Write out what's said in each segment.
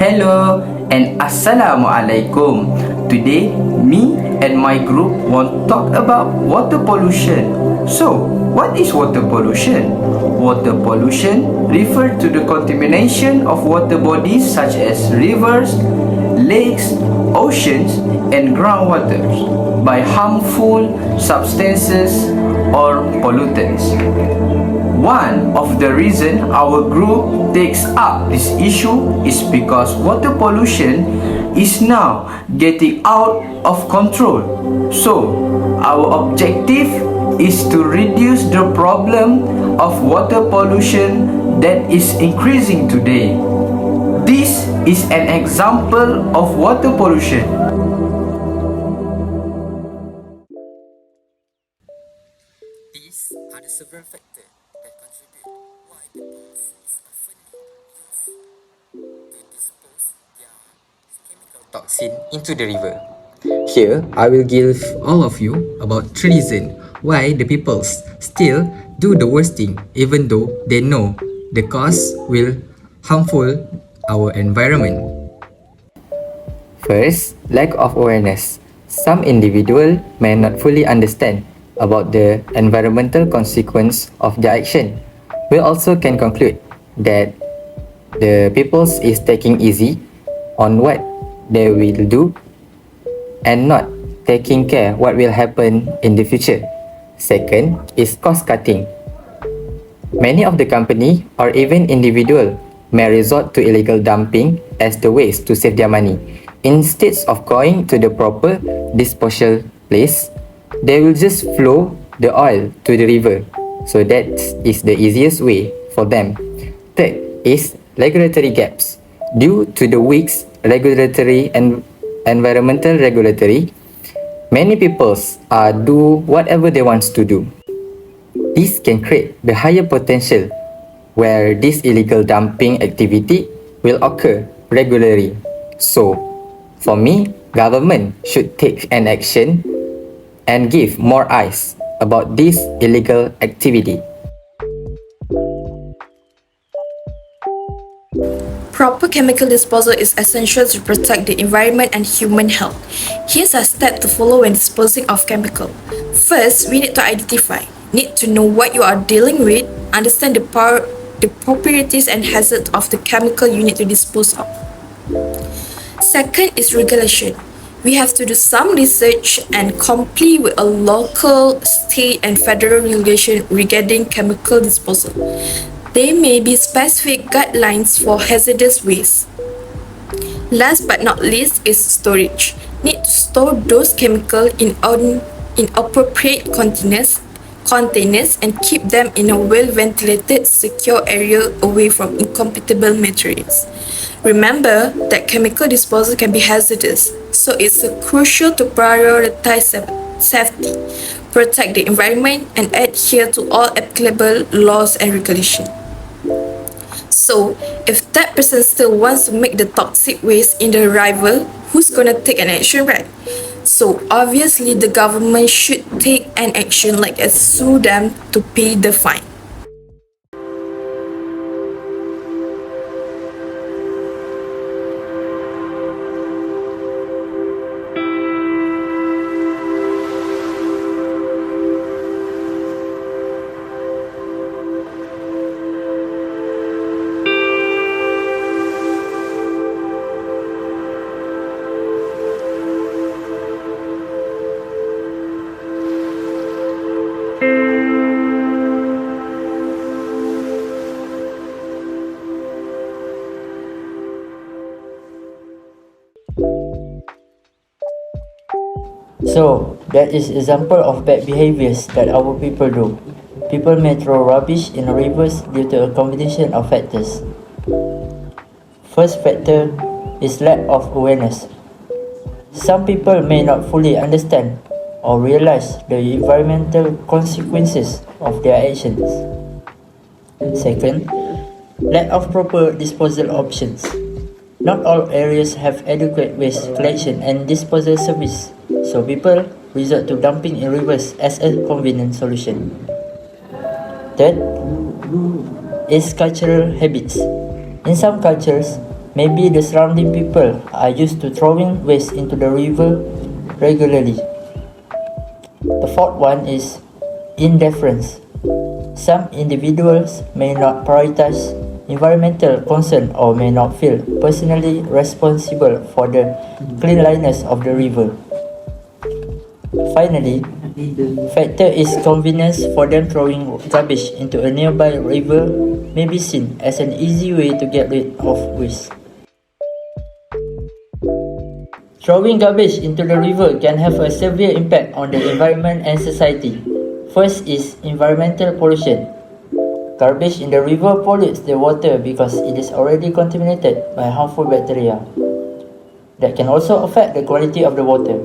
Hello and Assalamualaikum. Today, me and my group want to talk about water pollution. So, what is water pollution? Water pollution refers to the contamination of water bodies such as rivers, lakes, oceans, and groundwaters by harmful substances or pollutants. One of the reasons our group takes up this issue is because water pollution is now getting out of control. So, our objective is to reduce the problem of water pollution that is increasing today. This is an example of water pollution. These are the several factors that contribute why people often use to dispose their chemical toxin into the river. Here, I will give all of you about 3 reasons why the people still do the worst thing even though they know the cause will harmful our environment. First, lack of awareness. Some individuals may not fully understand about the environmental consequence of their action. We also can conclude that the people is taking easy on what they will do and not taking care what will happen in the future. Second is cost cutting. Many of the company or even individual may resort to illegal dumping as the ways to save their money. Instead of going to the proper disposal place, they will just flow the oil to the river. So that is the easiest way for them. Third is regulatory gaps. Due to the weak regulatory and environmental regulatory, many people do whatever they want to do. This can create the higher potential where this illegal dumping activity will occur regularly. So, for me, government should take an action and give more eyes about this illegal activity. Proper chemical disposal is essential to protect the environment and human health. Here's a step to follow when disposing of chemical. First, we need to identify. Need to know what you are dealing with, understand the properties and hazards of the chemical you need to dispose of. Second is regulation. We have to do some research and comply with a local, state and federal regulation regarding chemical disposal. There may be specific guidelines for hazardous waste. Last but not least is storage. Need to store those chemicals in appropriate containers and keep them in a well-ventilated, secure area away from incompatible materials. Remember that chemical disposal can be hazardous, so it's crucial to prioritize safety, protect the environment, and adhere to all applicable laws and regulations. So, if that person still wants to make the toxic waste in the river, who's gonna take an action, right? So, obviously, the government should take an action like sue them to pay the fine. So, that is example of bad behaviors that our people do. People may throw rubbish in rivers due to a combination of factors. First factor is lack of awareness. Some people may not fully understand or realize the environmental consequences of their actions. Second, lack of proper disposal options. Not all areas have adequate waste collection and disposal service, so people resort to dumping in rivers as a convenient solution. Third is cultural habits. In some cultures, Maybe the surrounding people are used to throwing waste into the river regularly. The fourth one is indifference. Some individuals may not prioritize environmental concern or may not feel personally responsible for the cleanliness of the river. Finally, factor is convenience. For them, throwing garbage into a nearby river may be seen as an easy way to get rid of waste. Throwing garbage into the river can have a severe impact on the environment and society. First is environmental pollution. Garbage in the river pollutes the water because it is already contaminated by harmful bacteria that can also affect the quality of the water.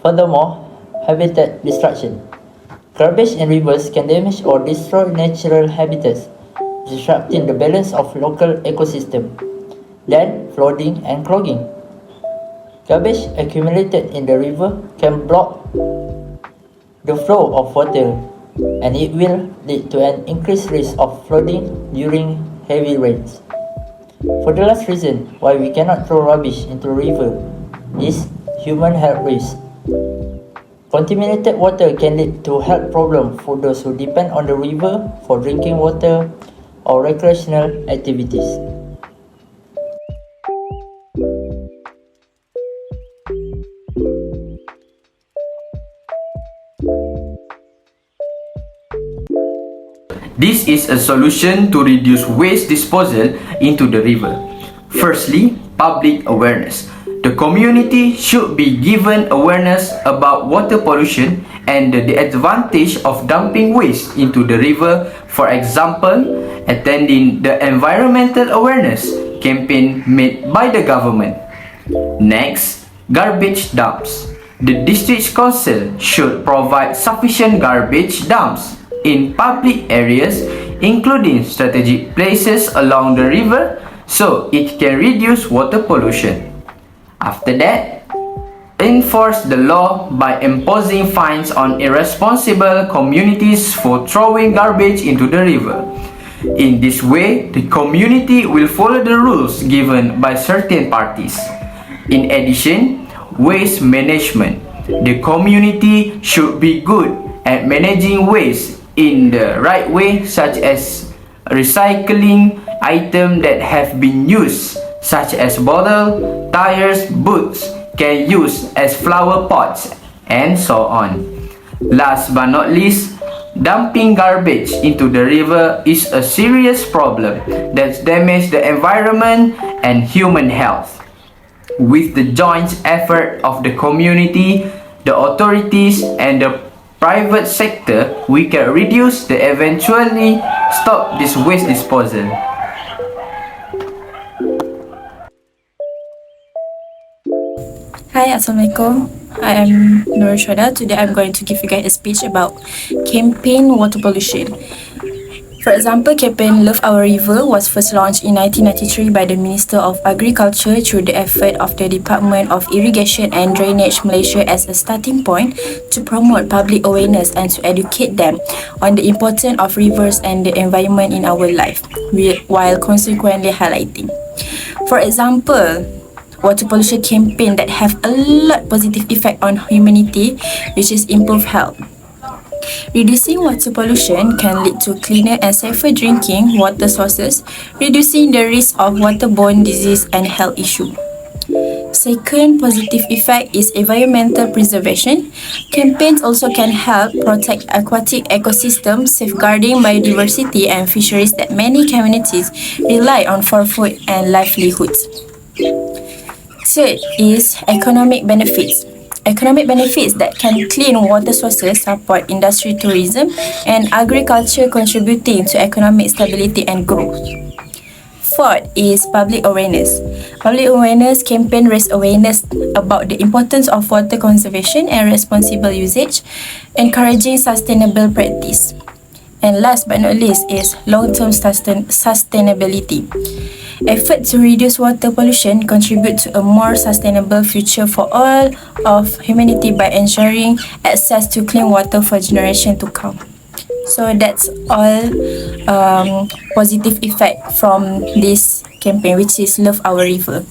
Furthermore, habitat destruction. Garbage in rivers can damage or destroy natural habitats, disrupting the balance of local ecosystem. Then, flooding and clogging. Garbage accumulated in the river can block the flow of water, and it will lead to an increased risk of flooding during heavy rains. For the last reason why we cannot throw rubbish into a river is human health risk. Contaminated water can lead to health problems for those who depend on the river for drinking water or recreational activities. This is a solution to reduce waste disposal into the river. Firstly, public awareness. The community should be given awareness about water pollution and the advantage of dumping waste into the river. For example, attending the environmental awareness campaign made by the government. Next, garbage dumps. The district council should provide sufficient garbage dumps in public areas, including strategic places along the river, so it can reduce water pollution. After that, enforce the law by imposing fines on irresponsible communities for throwing garbage into the river. In this way, the community will follow the rules given by certain parties. In addition, waste management. The community should be good at managing waste in the right way, such as recycling items that have been used, such as bottles, tires, boots, can use as flower pots, and so on. Last but not least, dumping garbage into the river is a serious problem that damages the environment and human health. With the joint effort of the community, the authorities, and the private sector, we can reduce the eventually stop this waste disposal. Hi, Assalamualaikum. I am Nur Shada. Today I'm going to give you guys a speech about campaign water pollution. For example, campaign Love Our River was first launched in 1993 by the Minister of Agriculture through the effort of the Department of Irrigation and Drainage Malaysia as a starting point to promote public awareness and to educate them on the importance of rivers and the environment in our life, while consequently highlighting. For example, water pollution campaign that have a lot positive effect on humanity, which is improve health. Reducing water pollution can lead to cleaner and safer drinking water sources, reducing the risk of waterborne disease and health issues. Second positive effect is environmental preservation. Campaigns also can help protect aquatic ecosystems, safeguarding biodiversity and fisheries that many communities rely on for food and livelihoods. Third is economic benefits. Economic benefits that can clean water sources support industry tourism and agriculture, contributing to economic stability and growth. Fourth is public awareness. Public awareness campaign raise awareness about the importance of water conservation and responsible usage, encouraging sustainable practice. And last but not least is long-term sustainability. Efforts to reduce water pollution contribute to a more sustainable future for all of humanity by ensuring access to clean water for generations to come. So that's all positive effect from this campaign, which is Love Our River.